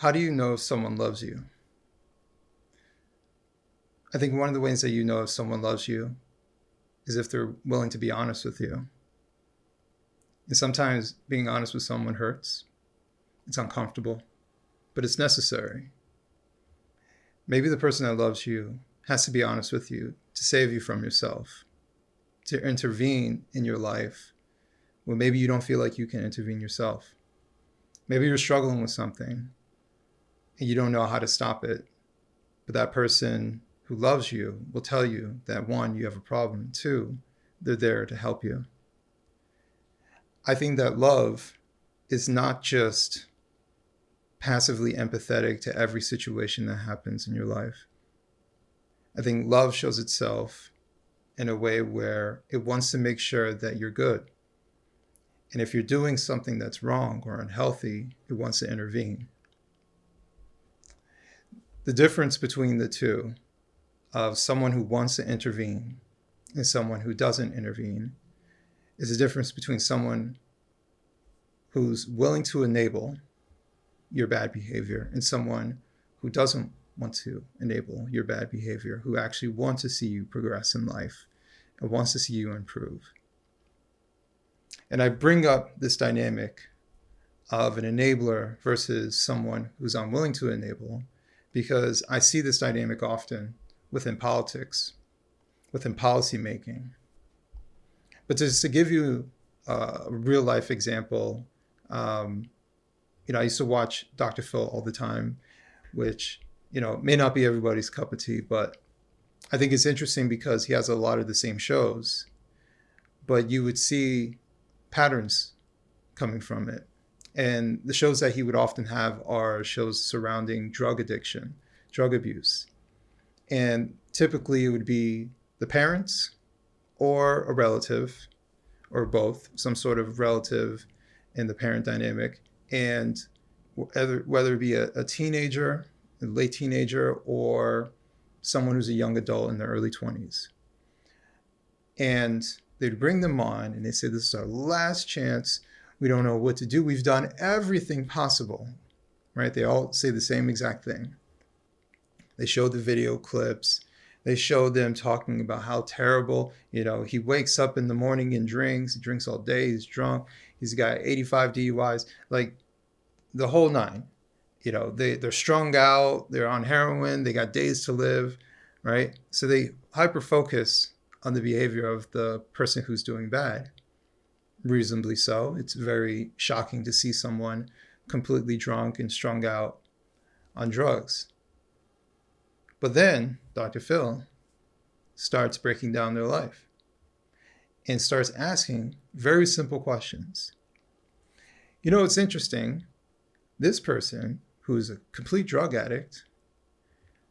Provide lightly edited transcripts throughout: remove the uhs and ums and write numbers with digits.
How do you know if someone loves you? I think one of the ways that you know if someone loves you is if they're willing to be honest with you. And sometimes being honest with someone hurts. It's uncomfortable, but it's necessary. Maybe the person that loves you has to be honest with you to save you from yourself, to intervene in your life when maybe you don't feel like you can intervene yourself. Maybe you're struggling with something and you don't know how to stop it, but that person who loves you will tell you that one, you have a problem, two, they're there to help you. I think that love is not just passively empathetic to every situation that happens in your life. I think love shows itself in a way where it wants to make sure that you're good. And if you're doing something that's wrong or unhealthy, it wants to intervene. The difference between the two of someone who wants to intervene and someone who doesn't intervene is the difference between someone who's willing to enable your bad behavior and someone who doesn't want to enable your bad behavior, who actually wants to see you progress in life and wants to see you improve. And I bring up this dynamic of an enabler versus someone who's unwilling to enable because I see this dynamic often within politics, within policy making. But just to give you a real life example, I used to watch Dr. Phil all the time, which, may not be everybody's cup of tea, but I think it's interesting because he has a lot of the same shows, but you would see patterns coming from it. And the shows that he would often have are shows surrounding drug addiction, drug abuse. And typically it would be the parents or a relative or both, some sort of relative in the parent dynamic. And whether it be a teenager, a late teenager, or someone who's a young adult in their early 20s. And they'd bring them on and they say, this is our last chance. We don't know what to do. We've done everything possible, right? They all say the same exact thing. They show the video clips. They show them talking about how terrible, he wakes up in the morning and drinks. He drinks all day. He's drunk. He's got 85 DUIs, like the whole nine. They're strung out. They're on heroin. They got days to live, right? So they hyper focus on the behavior of the person who's doing bad. Reasonably so. It's very shocking to see someone completely drunk and strung out on drugs. But then Dr. Phil starts breaking down their life and starts asking very simple questions. It's interesting. This person who's a complete drug addict,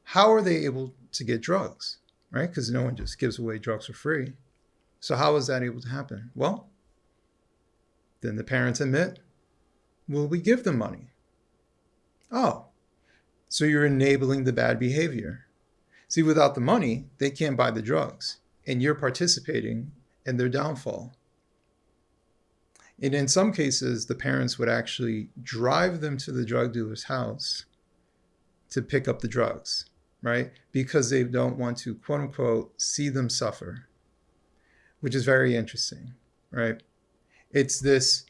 how are they able to get drugs, right? Because no one just gives away drugs for free. So how is that able to happen? Well, then the parents admit, well, we give them money. Oh, so you're enabling the bad behavior. See, without the money, they can't buy the drugs, and you're participating in their downfall. And in some cases, the parents would actually drive them to the drug dealer's house to pick up the drugs, right? Because they don't want to, quote unquote, see them suffer, which is very interesting, right? It's this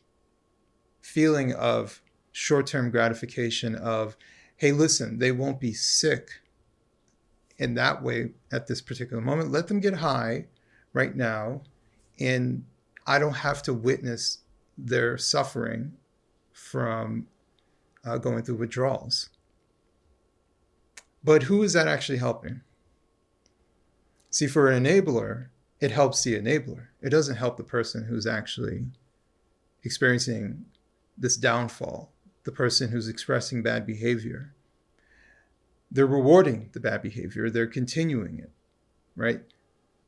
feeling of short-term gratification of, hey, listen, they won't be sick in that way at this particular moment. Let them get high right now, and I don't have to witness their suffering from going through withdrawals. But who is that actually helping? See, for an enabler, it helps the enabler. It doesn't help the person who's actually experiencing this downfall, the person who's expressing bad behavior. They're rewarding the bad behavior. They're continuing it, right?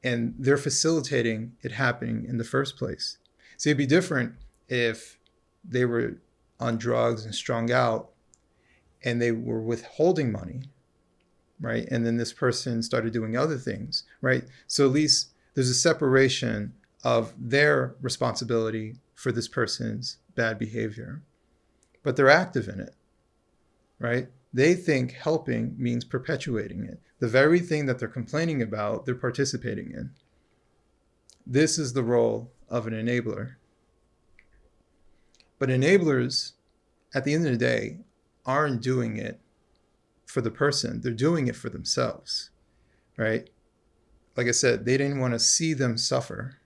And they're facilitating it happening in the first place. See, it'd be different if they were on drugs and strung out and they were withholding money, right? And then this person started doing other things, right? So at least there's a separation of their responsibility for this person's bad behavior, but they're active in it. right? They think helping means perpetuating it. The very thing that they're complaining about, they're participating in. This is the role of an enabler. But enablers, at the end of the day, aren't doing it for the person. They're doing it for themselves, right? Like I said, they didn't want to see them suffer.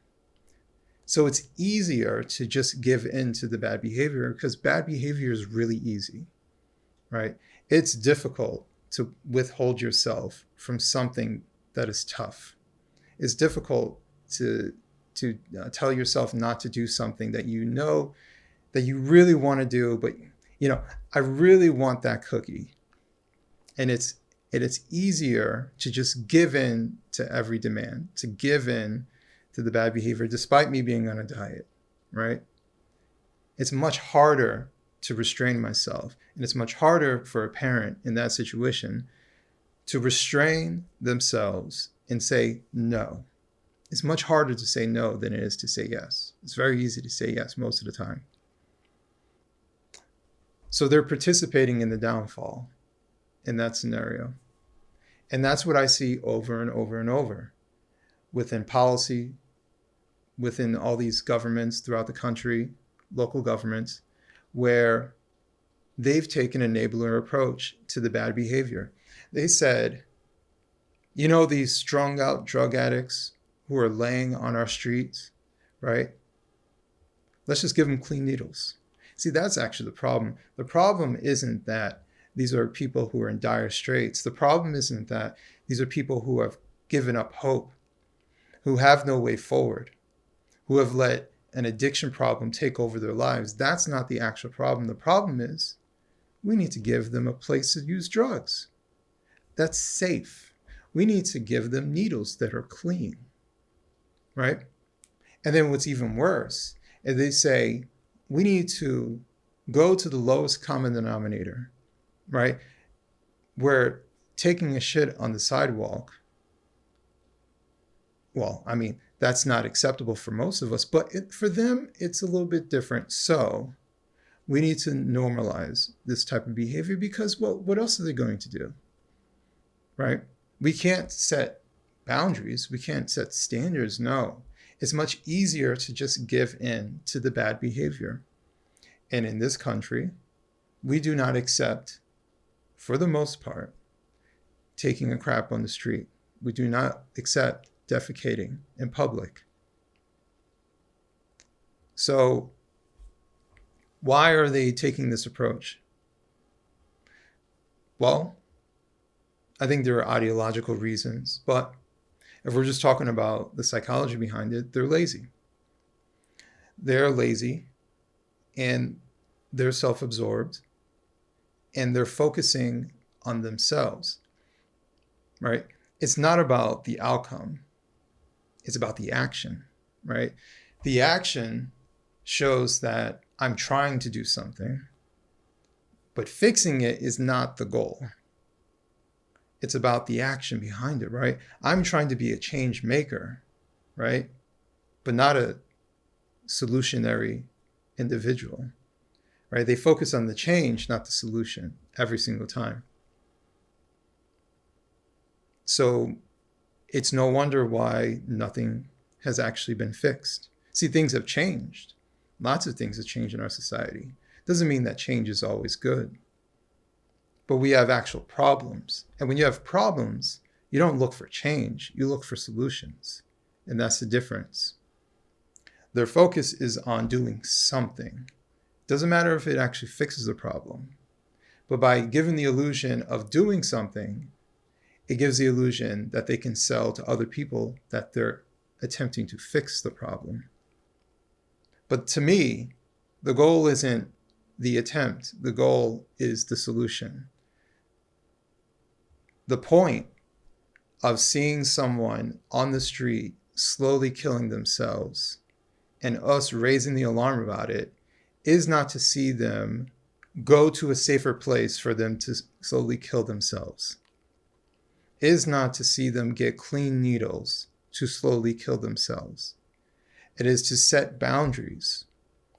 So it's easier to just give in to the bad behavior because bad behavior is really easy, right? It's difficult to withhold yourself from something that is tough. It's difficult to tell yourself not to do something that you know that you really want to do, but I really want that cookie. And it's easier to just give in to every demand, to give in to the bad behavior, despite me being on a diet, right? It's much harder to restrain myself. And it's much harder for a parent in that situation to restrain themselves and say no. It's much harder to say no than it is to say yes. It's very easy to say yes most of the time. So they're participating in the downfall in that scenario. And that's what I see over and over and over within policy, within all these governments throughout the country, local governments, where they've taken an enabler approach to the bad behavior. They said, these strung out drug addicts who are laying on our streets, right? Let's just give them clean needles. See, that's actually the problem. The problem isn't that these are people who are in dire straits. The problem isn't that these are people who have given up hope, who have no way forward, who have let an addiction problem take over their lives. That's not the actual problem. The problem is we need to give them a place to use drugs that's safe. We need to give them needles that are clean, right? And then what's even worse is they say we need to go to the lowest common denominator, right? Where taking a shit on the sidewalk, well, I mean, that's not acceptable for most of us, but for them, it's a little bit different. So we need to normalize this type of behavior because, well, what else are they going to do, right? We can't set boundaries. We can't set standards. No, it's much easier to just give in to the bad behavior. And in this country, we do not accept, for the most part, taking a crap on the street. We do not accept defecating in public. So why are they taking this approach? Well, I think there are ideological reasons, but if we're just talking about the psychology behind it, they're lazy. They're lazy and they're self-absorbed and they're focusing on themselves, right? It's not about the outcome. It's about the action, right? The action shows that I'm trying to do something, but fixing it is not the goal. It's about the action behind it, right? I'm trying to be a change maker, right? But not a solutionary individual, right? They focus on the change, not the solution, every single time. So it's no wonder why nothing has actually been fixed. See, things have changed. Lots of things have changed in our society. Doesn't mean that change is always good. But we have actual problems. And when you have problems, you don't look for change, you look for solutions. And that's the difference. Their focus is on doing something. Doesn't matter if it actually fixes the problem. But by giving the illusion of doing something, it gives the illusion that they can sell to other people that they're attempting to fix the problem. But to me, the goal isn't the attempt. The goal is the solution. The point of seeing someone on the street slowly killing themselves and us raising the alarm about it is not to see them go to a safer place for them to slowly kill themselves. Is not to see them get clean needles to slowly kill themselves. It is to set boundaries,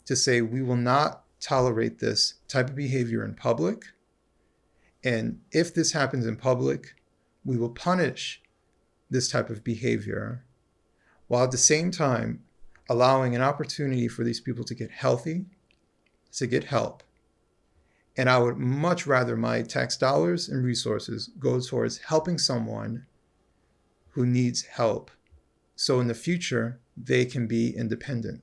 to say we will not tolerate this type of behavior in public, And if this happens in public, we will punish this type of behavior, while at the same time allowing an opportunity for these people to get healthy, to get help. And I would much rather my tax dollars and resources go towards helping someone who needs help, so in the future they can be independent,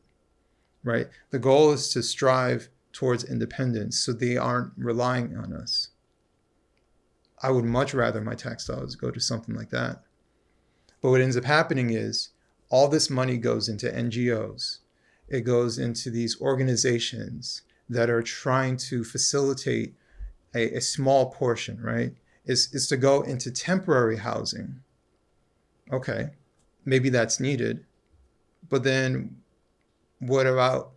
right? The goal is to strive towards independence so they aren't relying on us. I would much rather my tax dollars go to something like that. But what ends up happening is all this money goes into NGOs. It goes into these organizations that are trying to facilitate a small portion, right? Is to go into temporary housing. Okay, maybe that's needed. But then what about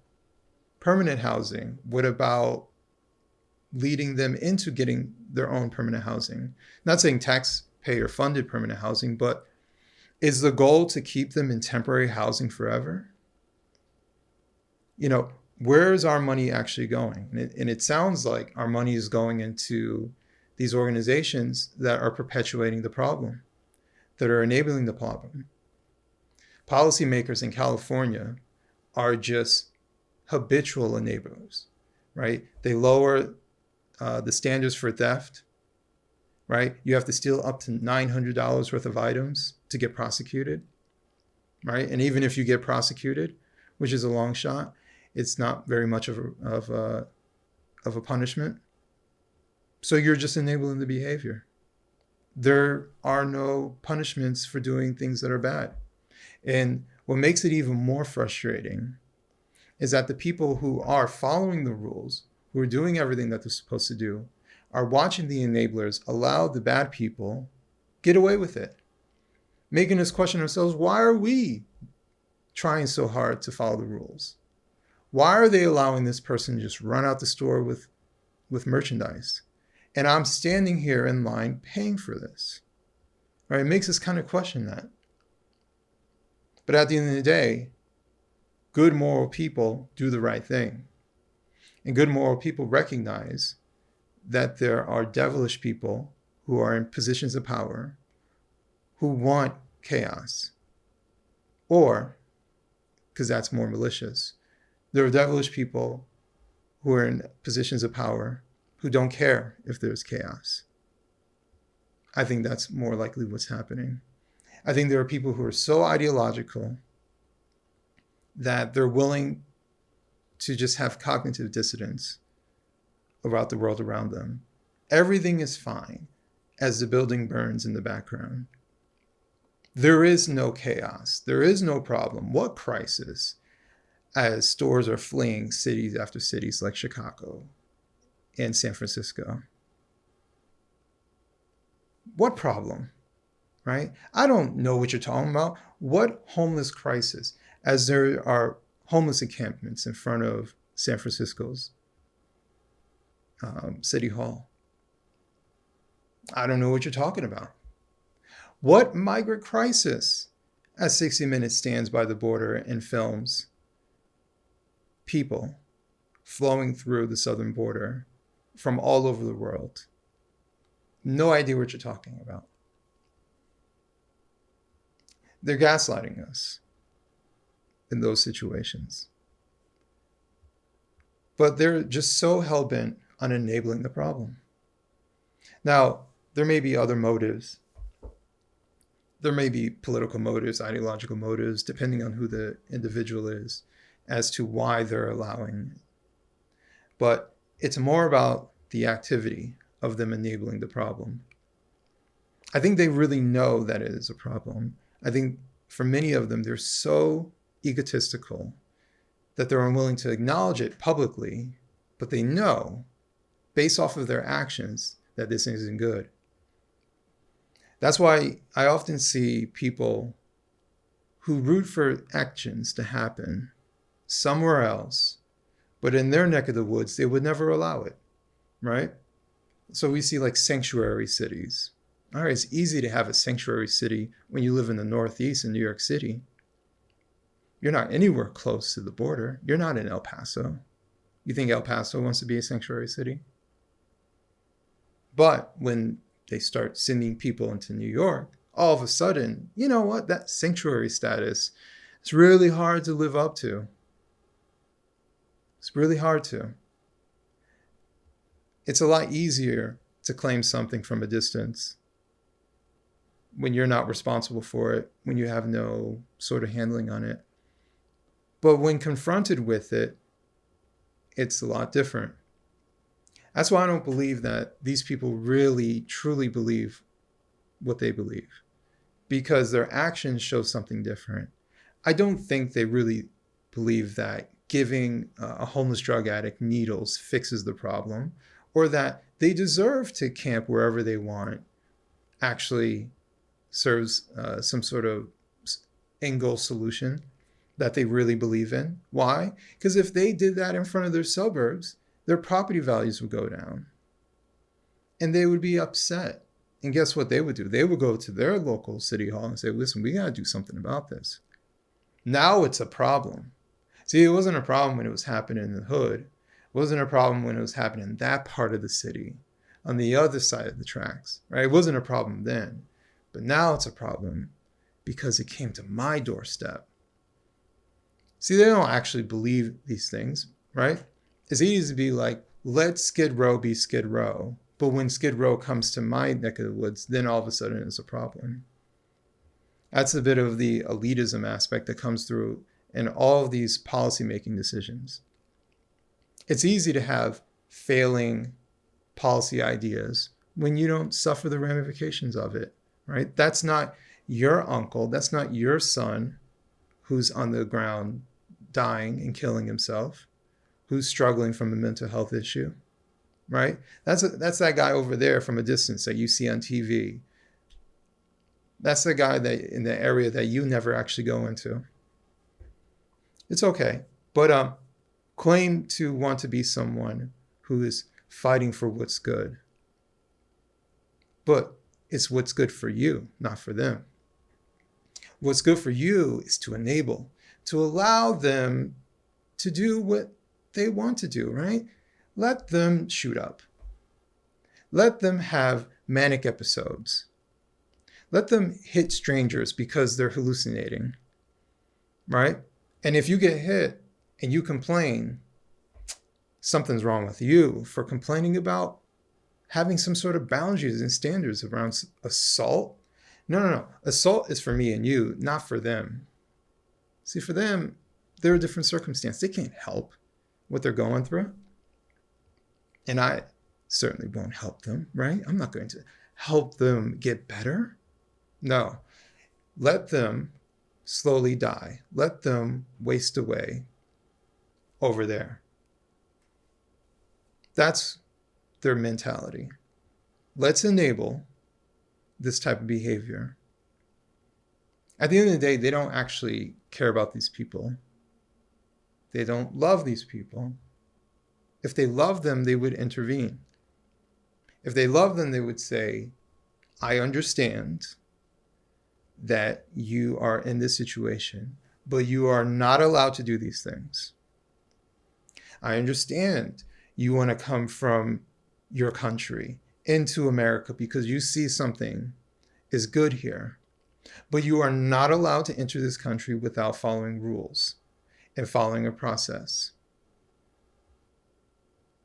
permanent housing? What about leading them into getting their own permanent housing? Not saying taxpayer funded permanent housing, but is the goal to keep them in temporary housing forever? Where is our money actually going? And it sounds like our money is going into these organizations that are perpetuating the problem, that are enabling the problem. Policymakers in California are just habitual enablers, right? They lower the standards for theft, right? You have to steal up to $900 worth of items to get prosecuted, right? And even if you get prosecuted, which is a long shot, it's not very much of a punishment. So you're just enabling the behavior. There are no punishments for doing things that are bad. And what makes it even more frustrating is that the people who are following the rules, who are doing everything that they're supposed to do, are watching the enablers allow the bad people get away with it, making us question ourselves, why are we trying so hard to follow the rules? Why are they allowing this person to just run out the store with merchandise? And I'm standing here in line paying for this. Right? It makes us kind of question that. But at the end of the day, good moral people do the right thing. And good moral people recognize that there are devilish people who are in positions of power who want chaos. Or, because that's more malicious, there are devilish people who are in positions of power who don't care if there's chaos. I think that's more likely what's happening. I think there are people who are so ideological that they're willing to just have cognitive dissonance about the world around them. Everything is fine as the building burns in the background. There is no chaos. There is no problem. What crisis? As stores are fleeing cities after cities like Chicago and San Francisco. What problem, right? I don't know what you're talking about. What homeless crisis? As there are homeless encampments in front of San Francisco's City Hall. I don't know what you're talking about. What migrant crisis? As 60 Minutes stands by the border and films people flowing through the southern border from all over the world. No idea what you're talking about. They're gaslighting us in those situations. But they're just so hell-bent on enabling the problem. Now, there may be other motives. There may be political motives, ideological motives, depending on who the individual is, as to why they're allowing it. But it's more about the activity of them enabling the problem. I think they really know that it is a problem. I think for many of them, they're so egotistical that they're unwilling to acknowledge it publicly, but they know, based off of their actions, that this isn't good. That's why I often see people who root for actions to happen somewhere else, but in their neck of the woods, they would never allow it, right? So we see like sanctuary cities. All right, it's easy to have a sanctuary city when you live in the Northeast in New York City. You're not anywhere close to the border. You're not in El Paso. You think El Paso wants to be a sanctuary city? But when they start sending people into New York, all of a sudden, you know what? That sanctuary status, it's really hard to live up to. It's really hard to. It's a lot easier to claim something from a distance when you're not responsible for it, when you have no sort of handling on it. But when confronted with it, it's a lot different. That's why I don't believe that these people really, truly believe what they believe, because their actions show something different. I don't think they really believe that giving a homeless drug addict needles fixes the problem, or that they deserve to camp wherever they want actually serves some sort of end goal solution that they really believe in. Why? Because if they did that in front of their suburbs, their property values would go down and they would be upset. And guess what they would do? They would go to their local city hall and say, listen, we got to do something about this. Now it's a problem. See, it wasn't a problem when it was happening in the hood. It wasn't a problem when it was happening in that part of the city, on the other side of the tracks, right? It wasn't a problem then. But now it's a problem because it came to my doorstep. See, they don't actually believe these things, right? It's easy to be like, let Skid Row be Skid Row. But when Skid Row comes to my neck of the woods, then all of a sudden it's a problem. That's a bit of the elitism aspect that comes through in all of these policymaking decisions. It's easy to have failing policy ideas when you don't suffer the ramifications of it, right? That's not your uncle. That's not your son who's on the ground dying and killing himself, who's struggling from a mental health issue, right? That's that guy over there from a distance that you see on TV. That's the guy that in the area that you never actually go into. It's okay, but claim to want to be someone who is fighting for what's good. But it's what's good for you, not for them. What's good for you is to enable, to allow them to do what they want to do, right? Let them shoot up. Let them have manic episodes. Let them hit strangers because they're hallucinating, right? And if you get hit and you complain, something's wrong with you for complaining about having some sort of boundaries and standards around assault. No. Assault is for me and you, not for them. See, for them, they're a different circumstance. They can't help what they're going through. And I certainly won't help them, right? I'm not going to help them get better. No. Let them slowly die. Let them waste away over there. That's their mentality. Let's enable this type of behavior. At the end of the day, they don't actually care about these people. They don't love these people. If they love them, they would intervene. If they love them, they would say, I understand that you are in this situation, but you are not allowed to do these things. I understand you want to come from your country into America because you see something is good here, but you are not allowed to enter this country without following rules and following a process.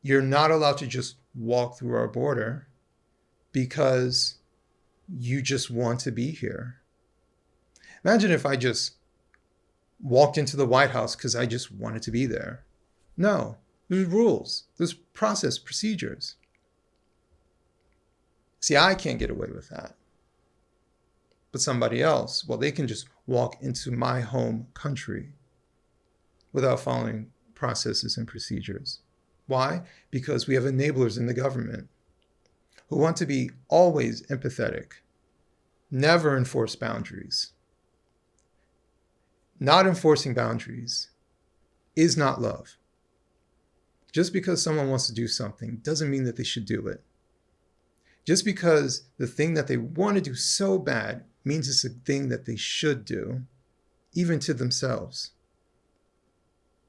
You're not allowed to just walk through our border because you just want to be here. Imagine if I just walked into the White House because I just wanted to be there. No, there's rules, there's process, procedures. See, I can't get away with that. But somebody else, well, they can just walk into my home country without following processes and procedures. Why? Because we have enablers in the government who want to be always empathetic, never enforce boundaries. Not enforcing boundaries is not love. Just because someone wants to do something doesn't mean that they should do it. Just because the thing that they want to do so bad means it's a thing that they should do, even to themselves.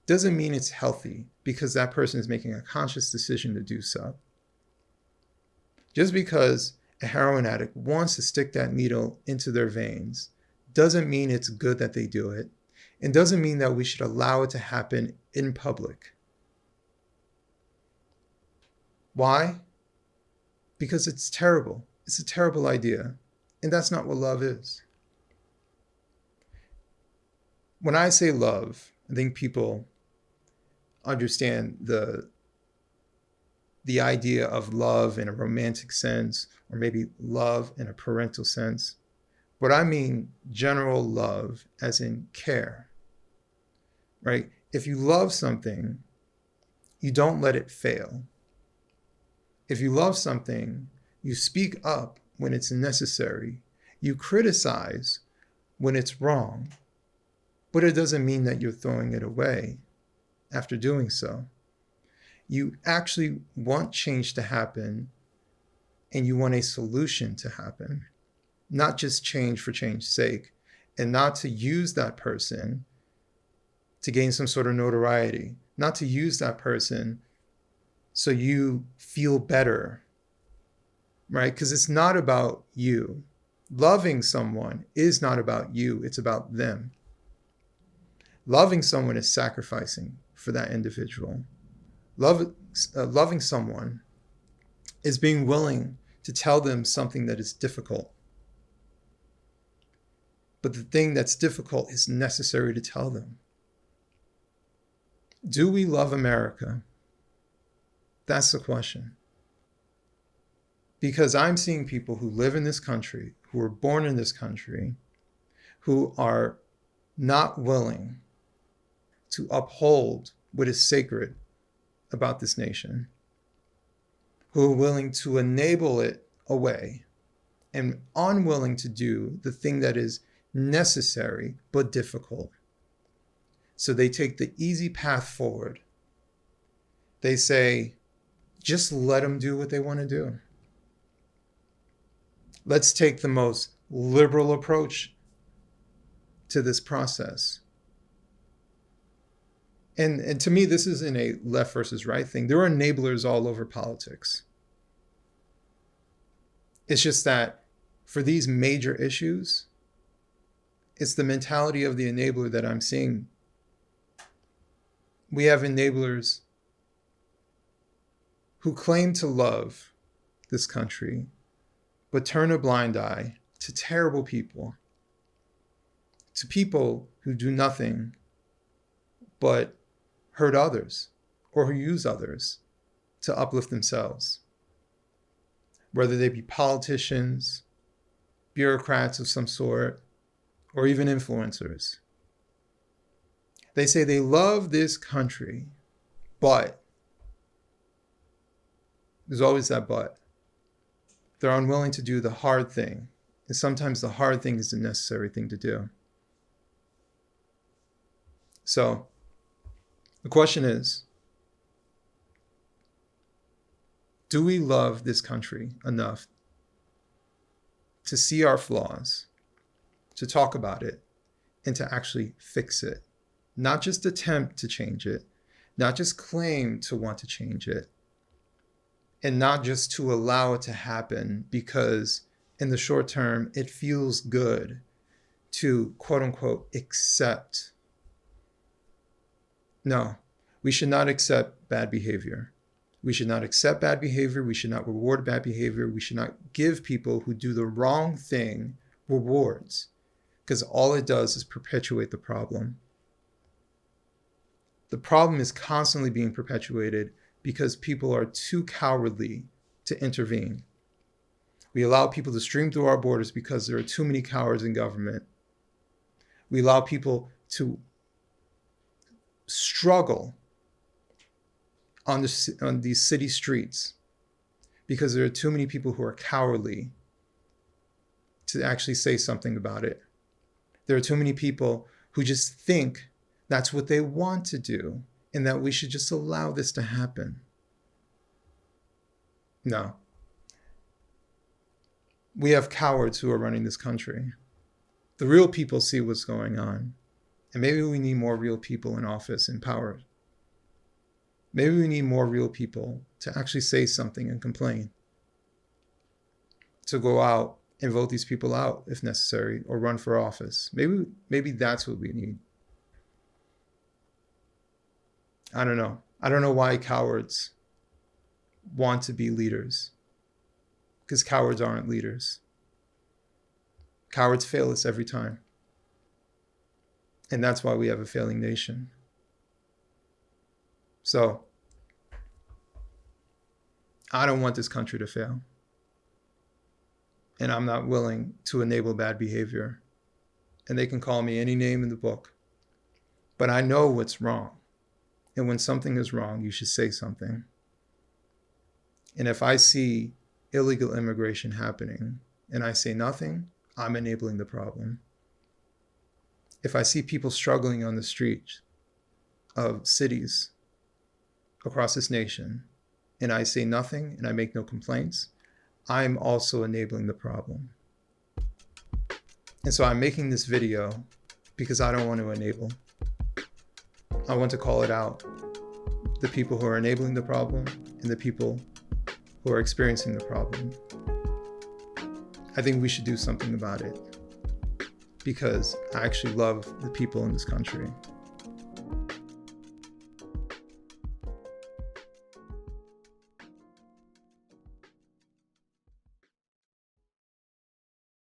Doesn't mean it's healthy because that person is making a conscious decision to do so. Just because a heroin addict wants to stick that needle into their veins doesn't mean it's good that they do it, and doesn't mean that we should allow it to happen in public. Why? Because it's terrible. It's a terrible idea, and that's not what love is. When I say love, I think people understand the idea of love in a romantic sense, or maybe love in a parental sense. But I mean general love, as in care, right? If you love something, you don't let it fail. If you love something, you speak up when it's necessary. You criticize when it's wrong, but it doesn't mean that you're throwing it away after doing so. You actually want change to happen, and you want a solution to happen, not just change for change's sake, and not to use that person to gain some sort of notoriety, not to use that person so you feel better, right? Because it's not about you. Loving someone is not about you, it's about them. Loving someone is sacrificing for that individual. Loving someone is being willing to tell them something that is difficult. But the thing that's difficult is necessary to tell them. Do we love America? That's the question. Because I'm seeing people who live in this country, who were born in this country, who are not willing to uphold what is sacred about this nation, who are willing to enable it away and unwilling to do the thing that is necessary but difficult. So they take the easy path forward. They say, just let them do what they want to do. Let's take the most liberal approach to this process. And to me, this isn't a left versus right thing. There are enablers all over politics. It's just that for these major issues, it's the mentality of the enabler that I'm seeing. We have enablers who claim to love this country, but turn a blind eye to terrible people, to people who do nothing but hurt others or who use others to uplift themselves, whether they be politicians, bureaucrats of some sort, or even influencers. They say they love this country, but there's always that but. They're unwilling to do the hard thing. And sometimes the hard thing is the necessary thing to do. So the question is, do we love this country enough to see our flaws, to talk about it, and to actually fix it? Not just attempt to change it, not just claim to want to change it, and not just to allow it to happen because in the short term, it feels good to quote unquote accept. No, we should not accept bad behavior. We should not accept bad behavior. We should not reward bad behavior. We should not give people who do the wrong thing rewards, because all it does is perpetuate the problem. The problem is constantly being perpetuated because people are too cowardly to intervene. We allow people to stream through our borders because there are too many cowards in government. We allow people to struggle on these city streets because there are too many people who are cowardly to actually say something about it. There are too many people who just think that's what they want to do and that we should just allow this to happen. No. We have cowards who are running this country. The real people see what's going on. And maybe we need more real people in office and power. Maybe we need more real people to actually say something and complain. to go out and vote these people out if necessary, or run for office. Maybe that's what we need. I don't know. I don't know why cowards want to be leaders, because cowards aren't leaders. Cowards fail us every time. And that's why we have a failing nation. So, I don't want this country to fail. And I'm not willing to enable bad behavior. And they can call me any name in the book. But I know what's wrong. And when something is wrong, you should say something. And if I see illegal immigration happening and I say nothing, I'm enabling the problem. If I see people struggling on the streets of cities across this nation and I say nothing and I make no complaints, I'm also enabling the problem. And so I'm making this video because I don't want to enable. I want to call it out. The people who are enabling the problem and the people who are experiencing the problem. I think we should do something about it because I actually love the people in this country.